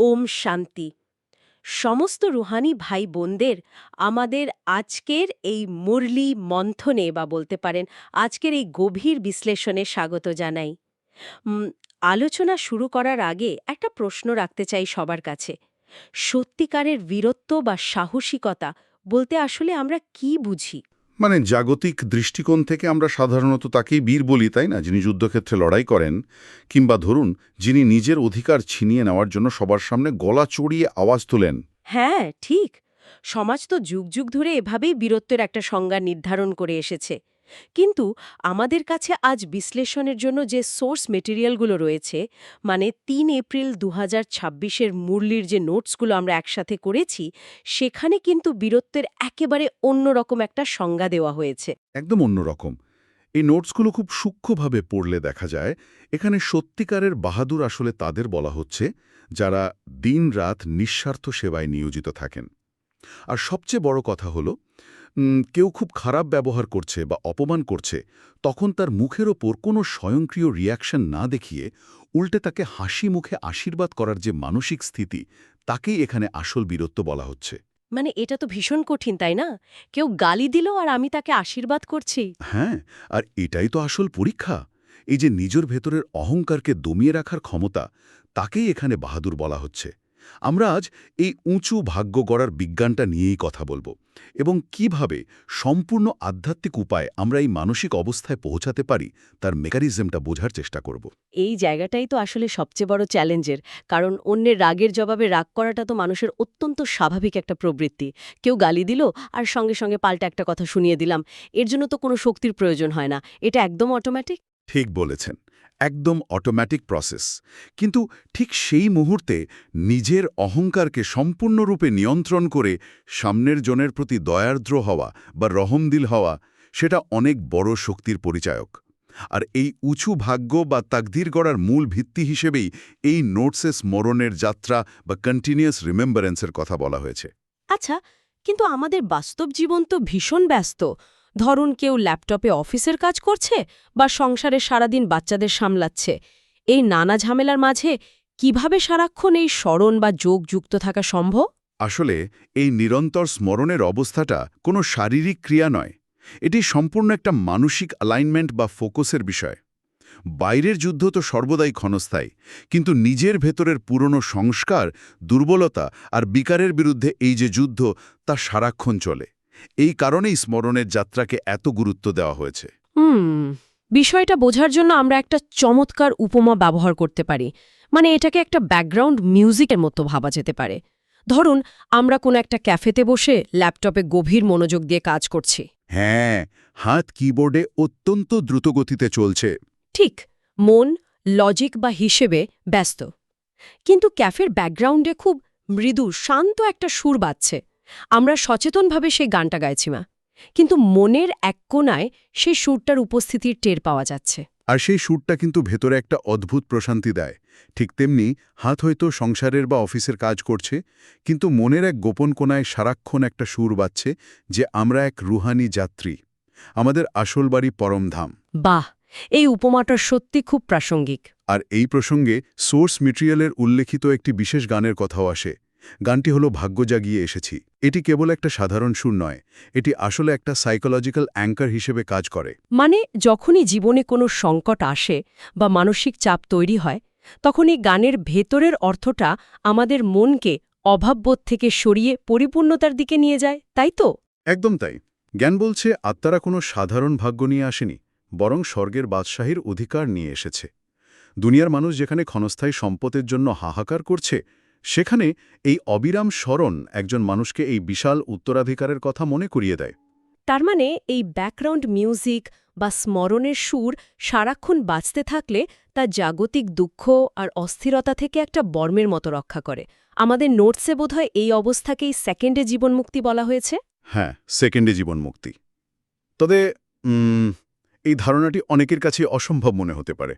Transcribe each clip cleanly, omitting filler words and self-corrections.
ওম শান্তি। সমস্ত রুহানি ভাই বোনদের আমাদের আজকের এই মুরলি মন্থনে বা বলতে পারেন আজকের এই গভীর বিশ্লেষণে স্বাগত জানাই। উম, আলোচনা শুরু করার আগে একটা প্রশ্ন রাখতে চাই সবার কাছে। সত্যিকারের বীরত্ব বা সাহসিকতা বলতে আসলে আমরা কি বুঝি? মানে জাগতিক দৃষ্টিকোণ থেকে আমরা সাধারণত তাকেই বীর বলি, তাই না? যিনি যুদ্ধক্ষেত্রে লড়াই করেন, কিংবা ধরুন যিনি নিজের অধিকার ছিনিয়ে নেওয়ার জন্য সবার সামনে গলা চড়িয়ে আওয়াজ তোলেন। হ্যাঁ, ঠিক। সমাজ তো যুগ যুগ ধরে এভাবেই বীরত্বের একটা সংজ্ঞা নির্ধারণ করে এসেছে। কিন্তু আমাদের কাছে আজ বিশ্লেষণের জন্য যে সোর্স মেটেরিয়ালগুলো রয়েছে, মানে ৩ এপ্রিল ২০২৬-এর মুরলির যে নোটসগুলো আমরা একসাথে করেছি, সেখানে কিন্তু বীরত্বের একেবারে অন্যরকম একটা সংজ্ঞা দেওয়া হয়েছে। একদম অন্যরকম। এই নোটসগুলো খুব সূক্ষ্মভাবে পড়লে দেখা যায় এখানে সত্যিকারের বাহাদুর আসলে তাদের বলা হচ্ছে যারা দিনরাত নিঃস্বার্থ সেবায় নিয়োজিত থাকেন। আর সবচেয়ে বড় কথা হলো, কেউ খুব খারাপ ব্যবহার করছে বা অপমান করছে, তখন তার মুখের ওপর কোনো স্বয়ংক্রিয় রিয়াকশন না দেখিয়ে উল্টে তাকে হাসি মুখে আশীর্বাদ করার যে মানসিক স্থিতি, তাকেই এখানে আসল বীরত্ব বলা হচ্ছে। মানে এটা তো ভীষণ কঠিন, তাই না? কেউ গালি দিল আর আমি তাকে আশীর্বাদ করছি। হ্যাঁ, আর এটাই তো আসল পরীক্ষা। এই যে নিজের ভেতরের অহংকারকে দমিয়ে রাখার ক্ষমতা, তাকেই এখানে বাহাদুর বলা হচ্ছে। আমরা আজ এই উঁচু ভাগ্য গড়ার বিজ্ঞানটা নিয়েই কথা বলবো, এবং কিভাবে সম্পূর্ণ আধ্যাত্মিক উপায়ে আমরা এই মানসিক অবস্থায় পৌঁছাতে পারি তার মেকানিজমটা বোঝার চেষ্টা করব। এই জায়গাটাই তো আসলে সবচেয়ে বড় চ্যালেঞ্জের। কারণ অন্যের রাগের জবাবে রাগ করাটা তো মানুষের অত্যন্ত স্বাভাবিক একটা প্রবৃত্তি। কেউ গালি দিল আর সঙ্গে সঙ্গে পাল্টা একটা কথা শুনিয়ে দিলাম। এর জন্য তো কোনো শক্তির প্রয়োজন হয় না। এটা একদম অটোমেটিক। ঠিক বলেছেন, একদম অটোম্যাটিক প্রসেস। কিন্তু ঠিক সেই মুহূর্তে নিজের অহংকারকে সম্পূর্ণরূপে নিয়ন্ত্রণ করে সামনের জনের প্রতি দয়ার্দ্র হওয়া বা রহমদিল হওয়া, সেটা অনেক বড় শক্তির পরিচায়ক। আর এই উঁচু ভাগ্য বা তাকদীর গড়ার মূল ভিত্তি হিসেবেই এই নোটসে স্মরণের যাত্রা বা কন্টিনিউয়াস রিমেম্বারেন্সের কথা বলা হয়েছে। আচ্ছা, কিন্তু আমাদের বাস্তব জীবন তো ভীষণ ব্যস্ত। ধরুন কেউ ল্যাপটপে অফিসের কাজ করছে বা সংসারে সারাদিন বাচ্চাদের সামলাচ্ছে। এই নানা ঝামেলার মাঝে কিভাবে সারাক্ষণ এই স্মরণ বা যোগ যুক্ত থাকা সম্ভব? আসলে এই নিরন্তর স্মরণের অবস্থাটা কোনো শারীরিক ক্রিয়া নয়, এটি সম্পূর্ণ একটা মানসিক অ্যালাইনমেন্ট বা ফোকাসের বিষয়। বাইরের যুদ্ধ তো সর্বদাই ক্ষণস্থায়ী, কিন্তু নিজের ভেতরের পুরনো সংস্কার, দুর্বলতা আর বিকারের বিরুদ্ধে এই যে যুদ্ধ, তা সারাক্ষণ চলে। এই কারণেই স্মরণের যাত্রাকে এত গুরুত্ব দেওয়া হয়েছে। হুম, বিষয়টা বোঝার জন্য আমরা একটা চমৎকার উপমা ব্যবহার করতে পারি। মানে এটাকে একটা ব্যাকগ্রাউন্ড মিউজিকের মতো ভাবা যেতে পারে। ধরুন আমরা কোনো একটা ক্যাফেতে বসে ল্যাপটপে গভীর মনোযোগ দিয়ে কাজ করছি। হ্যাঁ, হাত কিবোর্ডে অত্যন্ত দ্রুতগতিতে চলছে। ঠিক, মন লজিক বা হিসেবে ব্যস্ত। কিন্তু ক্যাফের ব্যাকগ্রাউন্ডে খুব মৃদু শান্ত একটা সুর বাজছে। আমরা সচেতনভাবে সেই গানটা গাইছি না, কিন্তু মনের এক কোণায় সেই সুরটার উপস্থিতির টের পাওয়া যাচ্ছে। আর সেই সুরটা কিন্তু ভেতরে একটা অদ্ভুত প্রশান্তি দেয়। ঠিক তেমনি হাত হয়তো সংসারের বা অফিসের কাজ করছে, কিন্তু মনের এক গোপন কোণায় সারাক্ষণ একটা সুর বাজছে যে আমরা এক রুহানি যাত্রী, আমাদের আসল বাড়ি পরমধাম। বাহ, এই উপমাটা সত্যি খুব প্রাসঙ্গিক। আর এই প্রসঙ্গে সোর্স মেটেরিয়ালের উল্লেখিত একটি বিশেষ গানের কথাও আসে। গানটি হলো ভাগ্য জাগিয়ে এসেছি। এটি কেবল একটা সাধারণ সুর নয়, এটি আসলে একটা সাইকোলজিক্যাল অ্যাঙ্কার হিসেবে কাজ করে। মানে যখনই জীবনে কোনো সংকট আসে বা মানসিক চাপ তৈরি হয়, তখন এই গানের ভেতরের অর্থটা আমাদের মনকে অভাববোধ থেকে সরিয়ে পরিপূর্ণতার দিকে নিয়ে যায়, তাই তো? একদম তাই। জ্ঞান বলছে আত্মারা কোনো সাধারণ ভাগ্য নিয়ে আসেনি, বরং স্বর্গের বাদশাহীর অধিকার নিয়ে এসেছে। দুনিয়ার মানুষ যেখানে ক্ষণস্থায়ী সম্পদের জন্য হাহাকার করছে, সেখানে এই অবিরাম স্মরণ একজন মানুষকে এই বিশাল উত্তরাধিকারের কথা মনে করিয়ে দেয়। তার মানে এই ব্যাকগ্রাউন্ড মিউজিক বা স্মরণের সুর সারাক্ষণ বাজতে থাকলে তা জাগতিক দুঃখ আর অস্থিরতা থেকে একটা বর্মের মতো রক্ষা করে। আমাদের নোটসে বোধহয় এই অবস্থাকেই সেকেন্ডে জীবনমুক্তি বলা হয়েছে। হ্যাঁ, সেকেন্ডে জীবন মুক্তি। তবে এই ধারণাটি অনেকের কাছে অসম্ভব মনে হতে পারে।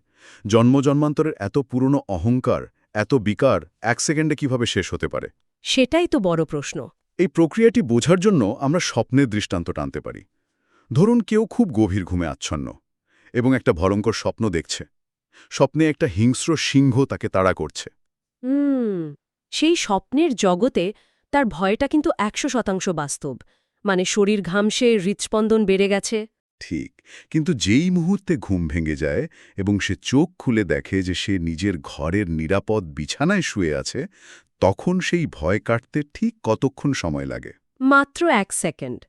জন্মজন্মান্তরের এত পুরনো অহংকার, এত বিকার ১ সেকেন্ডে কিভাবে শেষ হতে পারে? সেটাই তো বড় প্রশ্ন। এই প্রক্রিয়াটি বোঝার জন্য আমরা স্বপ্নের দৃষ্টান্ত টানতে পারি। ধরুন কেউ খুব গভীর ঘুমে আচ্ছন্ন এবং একটা ভয়ঙ্কর স্বপ্ন দেখছে। স্বপ্নে একটা হিংস্র সিংহ তাকে তাড়া করছে। হুম, সেই স্বপ্নের জগতে তার ভয়টা কিন্তু ১০০% বাস্তব। মানে শরীর ঘামছে, হৃৎস্পন্দন বেড়ে গেছে। ঠিক, কিন্তু যেই মুহূর্তে ঘুম ভেঙে যায় এবং সে চোখ খুলে দেখে যে সে নিজের ঘরের নিরাপদ বিছানায় শুয়ে আছে, তখন সেই ভয় কাটতে ঠিক কতক্ষণ সময় লাগে? মাত্র ১ সেকেন্ড।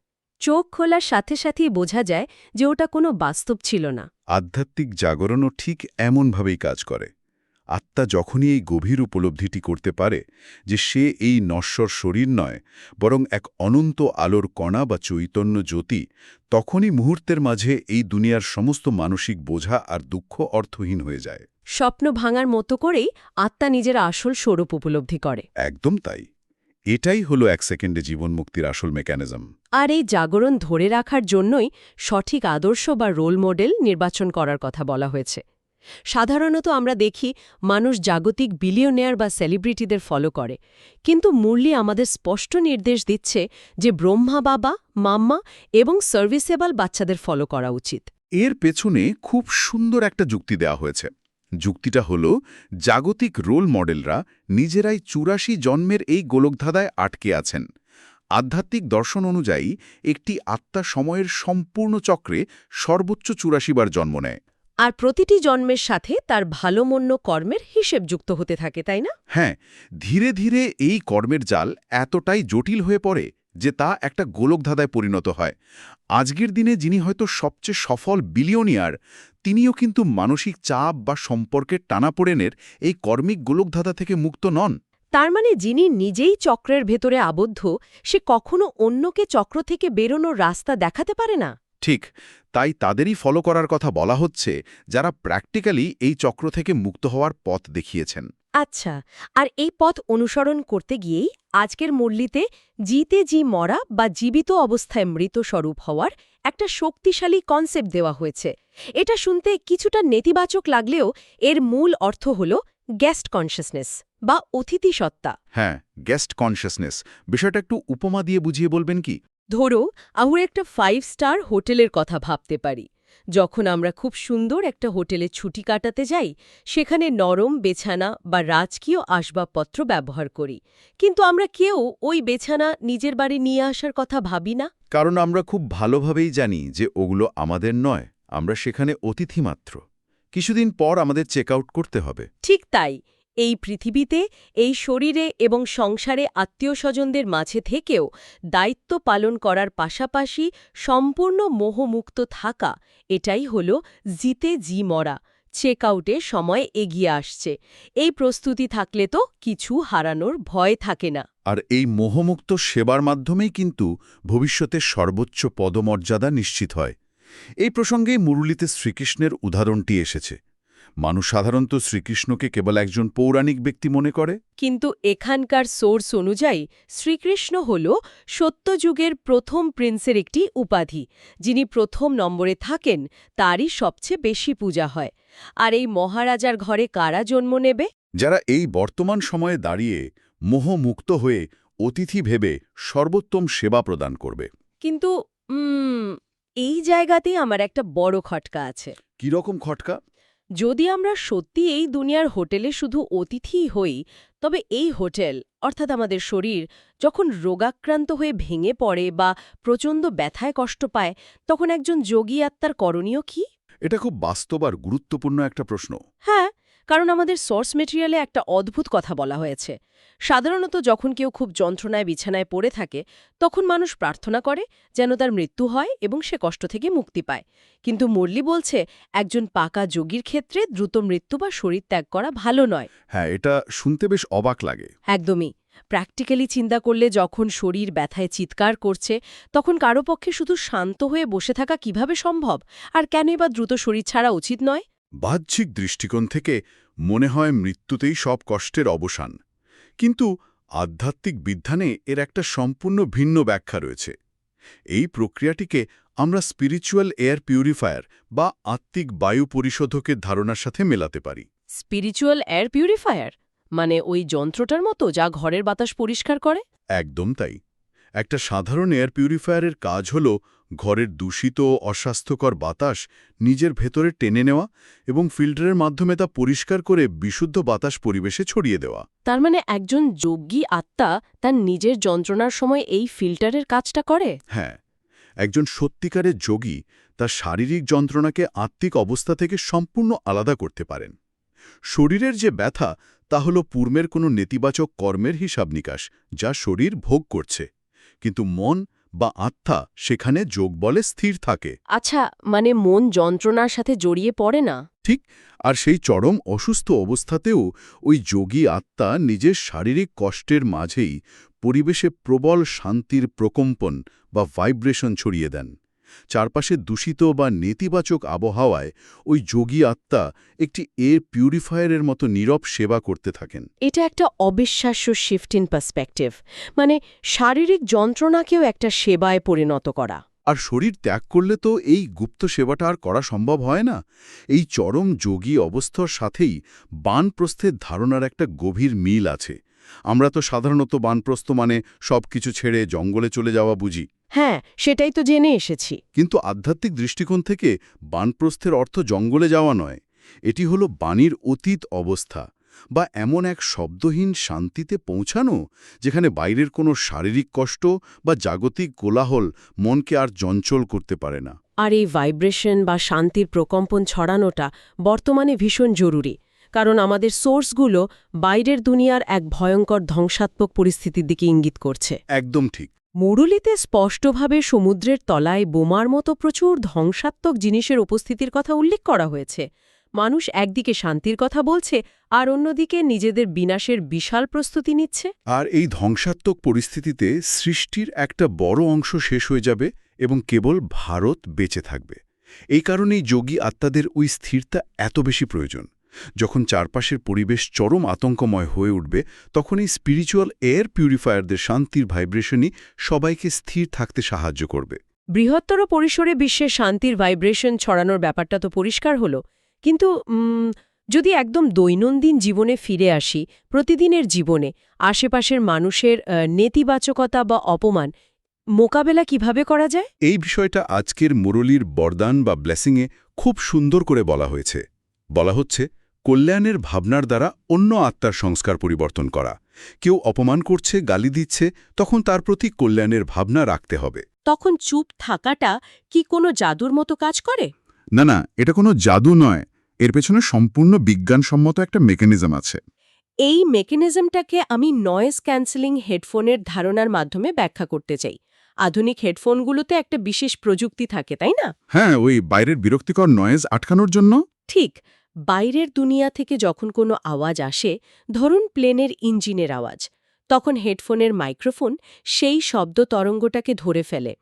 চোখ খোলার সাথে সাথেই বোঝা যায় যে ওটা কোনো বাস্তব ছিল না। আধ্যাত্মিক জাগরণও ঠিক এমনভাবেই কাজ করে। আত্মা যখনই এই গভীর উপলব্ধিটি করতে পারে যে সে এই নশ্বর শরীর নয়, বরং এক অনন্ত আলোর কণা বা চৈতন্য জ্যোতি, তখনই মুহূর্তের মাঝে এই দুনিয়ার সমস্ত মানসিক বোঝা আর দুঃখ অর্থহীন হয়ে যায়। স্বপ্ন ভাঙার মতো করেই আত্মা নিজের আসল স্বরূপ উপলব্ধি করে। একদম তাই। এটাই হলো ১ সেকেন্ডে জীবনমুক্তির আসল মেকানিজম। আর এই জাগরণ ধরে রাখার জন্যই সঠিক আদর্শ বা রোল মডেল নির্বাচন করার কথা বলা হয়েছে। সাধারণত আমরা দেখি মানুষ জাগতিক বিলিয়নিয়ার বা সেলিব্রিটিদের ফলো করে, কিন্তু মুরলি আমাদের স্পষ্ট নির্দেশ দিচ্ছে যে ব্রহ্মা বাবা, মাম্মা এবং সার্ভিসেবল বাচ্চাদের ফলো করা উচিত। এর পেছনে খুব সুন্দর একটা যুক্তি দেওয়া হয়েছে। যুক্তিটা হলো, জাগতিক রোল মডেলরা নিজেরাই ৮৪ জন্মের এই গোলকধাঁধায় আটকে আছেন। আধ্যাত্মিক দর্শন অনুযায়ী একটি আত্মা সময়ের সম্পূর্ণ চক্রে সর্বোচ্চ ৮৪ বার জন্ম নেয়। আর প্রতিটি জন্মের সাথে তার ভালো মন্দ কর্মের হিসেব যুক্ত হতে থাকে, তাই না? হ্যাঁ, ধীরে ধীরে এই কর্মের জাল এতটাই জটিল হয়ে পড়ে যে তা একটা গোলকধাঁধায় পরিণত হয়। আজকের দিনে যিনি হয়তো সবচেয়ে সফল বিলিয়নিয়ার, তিনিও কিন্তু মানসিক চাপ বা সম্পর্কের টানাপোড়েনের এই কর্মিক গোলকধাঁধা থেকে মুক্ত নন। তার মানে যিনি নিজেই চক্রের ভেতরে আবদ্ধ, সে কখনো অন্যকে চক্র থেকে বেরোনোর রাস্তা দেখাতে পারে না। ঠিক, তাই তাদেরই ফলো করার কথা বলা হচ্ছে, যারা প্র্যাকটিক্যালি এই চক্র থেকে মুক্ত হওয়ার পথ দেখিয়েছেন। আচ্ছা, আর এই পথ অনুসরণ করতে গিয়েই আজকের মুরলিতে জিতে জি মরা বা জীবিত অবস্থায় মৃত স্বরূপ হওয়ার একটা শক্তিশালী কনসেপ্ট দেওয়া হয়েছে। এটা শুনতে কিছুটা নেতিবাচক লাগলেও এর মূল অর্থ হল গেস্ট কনশাসনেস বা অতিথি সত্তা। হ্যাঁ, গেস্ট কনশাসনেস বিষয়টা একটু উপমা দিয়ে বুঝিয়ে বলবেন কি? ধরো, আমরা একটা 5 স্টার হোটেলের কথা ভাবতে পারি। যখন আমরা খুব সুন্দর একটা হোটেলে ছুটি কাটাতে যাই, সেখানে নরম বিছানা বা রাজকীয় আসবাবপত্র ব্যবহার করি, কিন্তু আমরা কেউ ওই বিছানা নিজের বাড়ি নিয়ে আসার কথা ভাবি না। কারণ আমরা খুব ভালোভাবেই জানি যে ওগুলো আমাদের নয়, আমরা সেখানে অতিথি মাত্র। কিছুদিন পর আমাদের চেক আউট করতে হবে। ঠিক তাই, এই পৃথিবীতে, এই শরীরে এবং সংসারে আত্মীয়স্বজনদের মাঝে থেকেও দায়িত্ব পালন করার পাশাপাশি সম্পূর্ণ মোহমুক্ত থাকা, এটাই হল জিতে জি মরা। চেক আউটের সময় এগিয়ে আসছে। এই প্রস্তুতি থাকলে তো কিছু হারানোর ভয় থাকে না। আর এই মোহমুক্ত সেবার মাধ্যমেই কিন্তু ভবিষ্যতের সর্বোচ্চ পদমর্যাদা নিশ্চিত হয়। এই প্রসঙ্গেই মুরলিতে শ্রীকৃষ্ণের উদাহরণটি এসেছে। মানুষ সাধারণত শ্রীকৃষ্ণকে কেবল একজন পৌরাণিক ব্যক্তি মনে করে। কিন্তু এখানকার সোর্স অনুযায়ী শ্রীকৃষ্ণ হল সত্যযুগের প্রথম প্রিন্সের একটি উপাধি। যিনি প্রথম নম্বরে থাকেন, তারই সবচেয়ে বেশি পূজা হয়। আর এই মহারাজার ঘরে কারা জন্ম নেবে? যারা এই বর্তমান সময়ে দাঁড়িয়ে মোহমুক্ত হয়ে অতিথি ভেবে সর্বোত্তম সেবা প্রদান করবে। কিন্তু এই জায়গাতেই আমার একটা বড় খটকা আছে। কী রকম খটকা? যদি আমরা সত্যি এই দুনিয়ার হোটেলে শুধু অতিথিই হই, তবে এই হোটেল, অর্থাৎ আমাদের শরীর, যখন রোগাক্রান্ত হয়ে ভেঙে পড়ে বা প্রচণ্ড ব্যথায় কষ্ট পায়, তখন একজন যোগী আত্মার করণীয় কি? এটা খুব বাস্তব আর গুরুত্বপূর্ণ একটা প্রশ্ন। হ্যাঁ, কারণ আমাদের সোর্স মেটেরিয়ালে একটা অদ্ভুত কথা বলা হয়েছে। সাধারণত যখন কেউ খুব যন্ত্রণায় বিছানায় পড়ে থাকে, তখন মানুষ প্রার্থনা করে যেন তার মৃত্যু হয় এবং সে কষ্ট থেকে মুক্তি পায়। কিন্তু মুরলি বলছে, একজন পাকা যোগীর ক্ষেত্রে দ্রুত মৃত্যু বা শরীর ত্যাগ করা ভালো নয়। হ্যাঁ, এটা শুনতে বেশ অবাক লাগে। একদমই। প্র্যাকটিক্যালি চিন্তা করলে যখন শরীর ব্যথায় চিৎকার করছে, তখন কারো পক্ষে শুধু শান্ত হয়ে বসে থাকা কিভাবে সম্ভব? আর কেনই বা দ্রুত শরীর ছাড়া উচিত নয়? বাহ্যিক দৃষ্টিকোণ থেকে মনে হয় মৃত্যুতেই সব কষ্টের অবসান, কিন্তু আধ্যাত্মিক বিধানে এর একটা সম্পূর্ণ ভিন্ন ব্যাখ্যা রয়েছে। এই প্রক্রিয়াটিকে আমরা স্পিরিচুয়াল এয়ার পিউরিফায়ার বা আত্মিক বায়ু পরিশোধকের ধারণার সাথে মেলাতে পারি। স্পিরিচুয়াল এয়ার পিউরিফায়ার মানে ওই যন্ত্রটার মতো যা ঘরের বাতাস পরিষ্কার করে? একদম তাই। একটা সাধারণ এয়ার পিউরিফায়ারের কাজ হল ঘরের দূষিত ও অস্বাস্থ্যকর বাতাস নিজের ভেতরে টেনে নেওয়া এবং ফিল্টারের মাধ্যমে তা পরিষ্কার করে বিশুদ্ধ বাতাস পরিবেশে ছড়িয়ে দেওয়া। তার মানে একজন যোগী আত্মা তার নিজের যন্ত্রণার সময় এই ফিল্টারের কাজটা করে? হ্যাঁ, একজন সত্যিকারের যোগী তার শারীরিক যন্ত্রণাকে আত্মিক অবস্থা থেকে সম্পূর্ণ আলাদা করতে পারেন। শরীরের যে ব্যথা তা হল পূর্বের কোনো নেতিবাচক কর্মের হিসাব নিকাশ যা শরীর ভোগ করছে, কিন্তু মন বা আত্মা সেখানে যোগবলে স্থির থাকে। আচ্ছা, মানে মন যন্ত্রণার সাথে জড়িয়ে পড়ে না? ঠিক, আর সেই চরম অসুস্থ অবস্থাতেও ওই যোগী আত্মা নিজের শারীরিক কষ্টের মাঝেই পরিবেশে প্রবল শান্তির প্রকম্পন বা ভাইব্রেশন ছড়িয়ে দেন। চারপাশে দূষিত বা নেতিবাচক আবহাওয়ায় ওই যোগী আত্মা একটি এয়ার পিউরিফায়ারের মতো নীরব সেবা করতে থাকেন। এটা একটা অবিশ্বাস্য শিফট ইন পার্সপেক্টিভ, মানে শারীরিক যন্ত্রণাকেও একটা সেবায় পরিণত করা। আর শরীর ত্যাগ করলে তো এই গুপ্ত সেবাটা আর করা সম্ভব হয় না। এই চরম যোগী অবস্থার সাথেই বানপ্রস্থের ধারণার একটা গভীর মিল আছে। আমরা তো সাধারণত বানপ্রস্থ মানে সবকিছু ছেড়ে জঙ্গলে চলে যাওয়া বুঝি। হ্যাঁ, সেটাই তো জেনে এসেছি। কিন্তু আধ্যাত্মিক দৃষ্টিকোণ থেকে বানপ্রস্থের অর্থ জঙ্গলে যাওয়া নয়, এটি হলো বাণীর অতীত অবস্থা বা এমন এক শব্দহীন শান্তিতে পৌঁছানো যেখানে বাইরের কোনো শারীরিক কষ্ট বা জাগতিক কোলাহল মনকে আর চঞ্চল করতে পারে না। আর এই ভাইব্রেশন বা শান্তির প্রকম্পন ছড়ানোটা বর্তমানে ভীষণ জরুরি, কারণ আমাদের সোর্সগুলো বাইরের দুনিয়ার এক ভয়ঙ্কর ধ্বংসাত্মক পরিস্থিতির দিকে ইঙ্গিত করছে। একদম ঠিক। মুরুলিতে স্পষ্টভাবে সমুদ্রের তলায় বোমার মতো প্রচুর ধ্বংসাত্মক জিনিসের উপস্থিতির কথা উল্লেখ করা হয়েছে। মানুষ একদিকে শান্তির কথা বলছে আর অন্যদিকে নিজেদের বিনাশের বিশাল প্রস্তুতি নিচ্ছে। আর এই ধ্বংসাত্মক পরিস্থিতিতে সৃষ্টির একটা বড় অংশ শেষ হয়ে যাবে এবং কেবল ভারত বেঁচে থাকবে। এই কারণেই যোগী আত্মাদের ওই স্থিরতা এত বেশি প্রয়োজন। যখন চারপাশের পরিবেশ চরম আতঙ্কময় হয়ে উঠবে, তখন এই স্পিরিচুয়াল এয়ার পিউরিফায়ারদের শান্তির ভাইব্রেশনই সবাইকে স্থির থাকতে সাহায্য করবে। বৃহত্তর পরিসরে বিশ্বে শান্তির ভাইব্রেশন ছড়ানোর ব্যাপারটা তো পরিষ্কার হলো, কিন্তু যদি একদম দৈনন্দিন জীবনে ফিরে আসি, প্রতিদিনের জীবনে আশেপাশের মানুষের নেতিবাচকতা বা অপমান মোকাবেলা কিভাবে করা যায়? এই বিষয়টা আজকের মুরলীর বরদান বা ব্লেসিংয়ে খুব সুন্দর করে বলা হয়েছে। বলা হচ্ছে, কল্যাণের ভাবনার দ্বারা অন্য আত্মার সংস্কার পরিবর্তন করা। কেউ অপমান করছে, গালি দিচ্ছে, তখন তার প্রতি কল্যাণের ভাবনা রাখতে হবে। তখন চুপ থাকাটা কি কোনো জাদুর মতো কাজ করে? না, এটা কোনো জাদু নয়। এর পেছনে সম্পূর্ণ বিজ্ঞানসম্মত একটা মেকানিজম আছে। এই মেকানিজমটাকে আমি নয়েজ ক্যান্সেলিং হেডফোনের ধারণার মাধ্যমে ব্যাখ্যা করতে চাই। আধুনিক হেডফোনগুলোতে একটা বিশেষ প্রযুক্তি থাকে, তাই না? হ্যাঁ, ওই বাইরের বিরক্তিকর নয়েজ আটকানোর জন্য। ঠিক, বাইরের দুনিয়া থেকে যখন কোনো আওয়াজ আসে, ধরুন প্লেনের ইঞ্জিনের আওয়াজ, তখন হেডফোনের মাইক্রোফোন সেই শব্দ তরঙ্গটাকে ধরে ফেলে।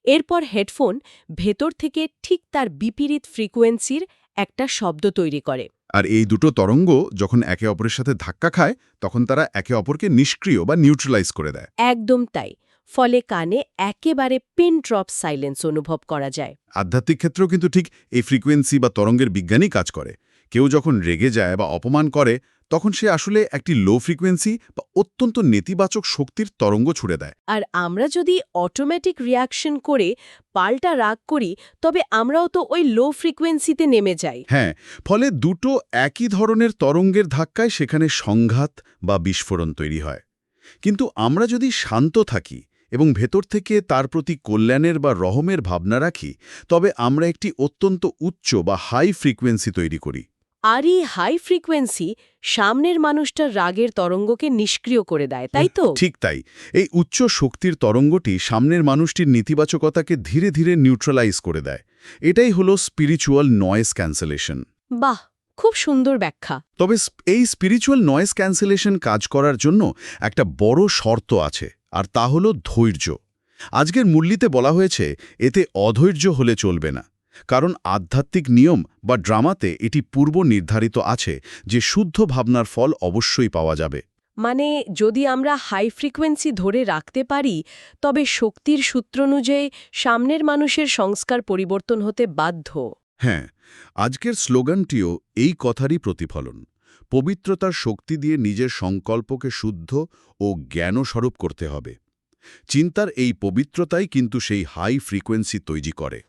এরপর হেডফোন ভেতর থেকে ঠিক তার বিপরীত ফ্রিকোয়েন্সির একটা শব্দ তৈরি করে। আর এই দুটো তরঙ্গ যখন একে অপরের সাথে ধাক্কা খায়, তখন তারা একে অপরকে নিষ্ক্রিয় বা নিউট্রালাইজ করে দেয়। একদম তাই। ফলে কানে একেবারে পিন ড্রপ সাইলেন্স অনুভব করা যায়। আধ্যাত্মিক ক্ষেত্রেও কিন্তু ঠিক এই ফ্রিকোয়েন্সি বা তরঙ্গের বিজ্ঞানই কাজ করে। কেউ যখন রেগে যায় বা অপমান করে, তখন সে আসলে একটি লো ফ্রিকোয়েন্সি বা অত্যন্ত নেতিবাচক শক্তির তরঙ্গ ছুড়ে দেয়। আর আমরা যদি অটোমেটিক রিয়াকশন করে পাল্টা রাগ করি, তবে আমরাও তো ওই লো ফ্রিকোয়েন্সিতে নেমে যাই। হ্যাঁ, ফলে দুটো একই ধরনের তরঙ্গের ধাক্কায় সেখানে সংঘাত বা বিস্ফোরণ তৈরি হয়। কিন্তু আমরা যদি শান্ত থাকি এবং ভেতর থেকে তার প্রতি কল্যাণের বা রহমের ভাবনা রাখি, তবে আমরা একটি অত্যন্ত উচ্চ বা হাই ফ্রিকোয়েন্সি তৈরি করি। আর এই হাই ফ্রিকোয়েন্সি সামনের মানুষটার রাগের তরঙ্গকে নিষ্ক্রিয় করে দেয়, তাই তো? ঠিক তাই। এই উচ্চ শক্তির তরঙ্গটি সামনের মানুষটির নেতিবাচকতাকে ধীরে ধীরে নিউট্রালাইজ করে দেয়। এটাই হলো স্পিরিচুয়াল নয়েজ ক্যান্সেলেশন। বাহ, খুব সুন্দর ব্যাখ্যা। তবে এই স্পিরিচুয়াল নয়েজ ক্যান্সেলেশন কাজ করার জন্য একটা বড় শর্ত আছে, আর তা হলো ধৈর্য। আজকের মূল্যতে বলা হয়েছে, এতে অধৈর্য হলে চলবে না। কারণ আধ্যাত্মিক নিয়ম বা ড্রামাতে এটি পূর্ব নির্ধারিত আছে যে শুদ্ধ ভাবনার ফল অবশ্যই পাওয়া যাবে। মানে যদি আমরা হাই ফ্রিকোয়েন্সি ধরে রাখতে পারি, তবে শক্তির সূত্র অনুযায়ী সামনের মানুষের সংস্কার পরিবর্তন হতে বাধ্য। হ্যাঁ, আজকের স্লোগানটিও এই কথারই প্রতিফলন। পবিত্রতার শক্তি দিয়ে নিজের সংকল্পকে শুদ্ধ ও জ্ঞানস্বরূপ করতে হবে। চিন্তার এই পবিত্রতাই কিন্তু সেই হাই ফ্রিকোয়েন্সি তৈরি করে।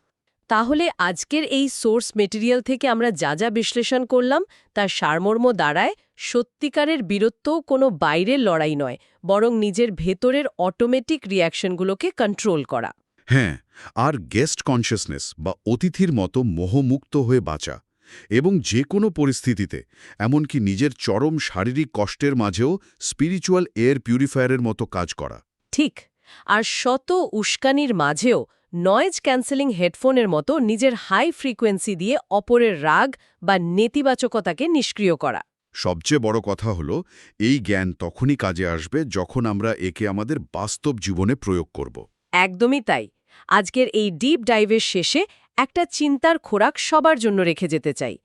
তাহলে আজকের এই সোর্স মেটেরিয়াল থেকে আমরা যা যা বিশ্লেষণ করলাম তার সারমর্ম দাঁড়ায় সত্যিকারের বীরত্বও কোনো বাইরের লড়াই নয়, বরং নিজের ভেতরের অটোমেটিক রিয়াকশনগুলোকে কন্ট্রোল করা। হ্যাঁ, আর গেস্ট কনসিয়াসনেস বা অতিথির মতো মোহমুক্ত হয়ে বাঁচা এবং যে কোনো পরিস্থিতিতে, এমনকি নিজের চরম শারীরিক কষ্টের মাঝেও স্পিরিচুয়াল এয়ার পিউরিফায়ারের মতো কাজ করা। ঠিক। আর শত উস্কানির মাঝেও নয়েজ ক্যান্সেলিং হেডফোনের মতো নিজের হাই ফ্রিকোয়েন্সি দিয়ে অপরের রাগ বা নেতিবাচকতাকে নিষ্ক্রিয় করা। সবচেয়ে বড় কথা হলো, এই জ্ঞান তখনই কাজে আসবে যখন আমরা একে আমাদের বাস্তব জীবনে প্রয়োগ করব। একদমই তাই। আজকের এই ডিপ ডাইভের শেষে একটা চিন্তার খোরাক সবার জন্য রেখে যেতে চাই।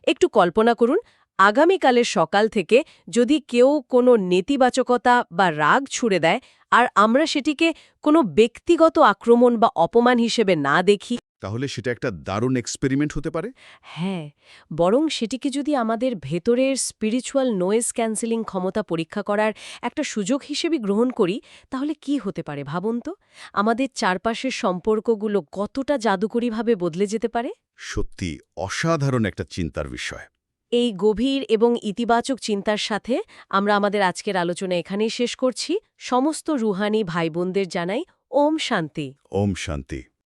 একটু কল্পনা করুন, আগামীকালের সকাল থেকে যদি কেউ কোনো নেতিবাচকতা বা রাগ ছুড়ে দেয়, আর আমরা সেটিকে কোনো ব্যক্তিগত আক্রমণ বা অপমান হিসেবে না দেখি, তাহলে সেটা একটা দারুণ এক্সপেরিমেন্ট হতে পারে। হ্যাঁ, বরং সেটিকে যদি আমাদের ভেতরের স্পিরিচুয়াল নয়েজ ক্যান্সেলিং ক্ষমতা পরীক্ষা করার একটা সুযোগ হিসেবে গ্রহণ করি, তাহলে কি হতে পারে ভাবুন তো? আমাদের চারপাশের সম্পর্কগুলো কতটা জাদুকরীভাবে বদলে যেতে পারে। সত্যি অসাধারণ একটা চিন্তার বিষয়। এই গভীর এবং ইতিবাচক চিন্তার সাথে আমরা আমাদের আজকের আলোচনা এখানেই শেষ করছি। সমস্ত রুহানি ভাই বোনদের জানাই ওম শান্তি। ওম শান্তি।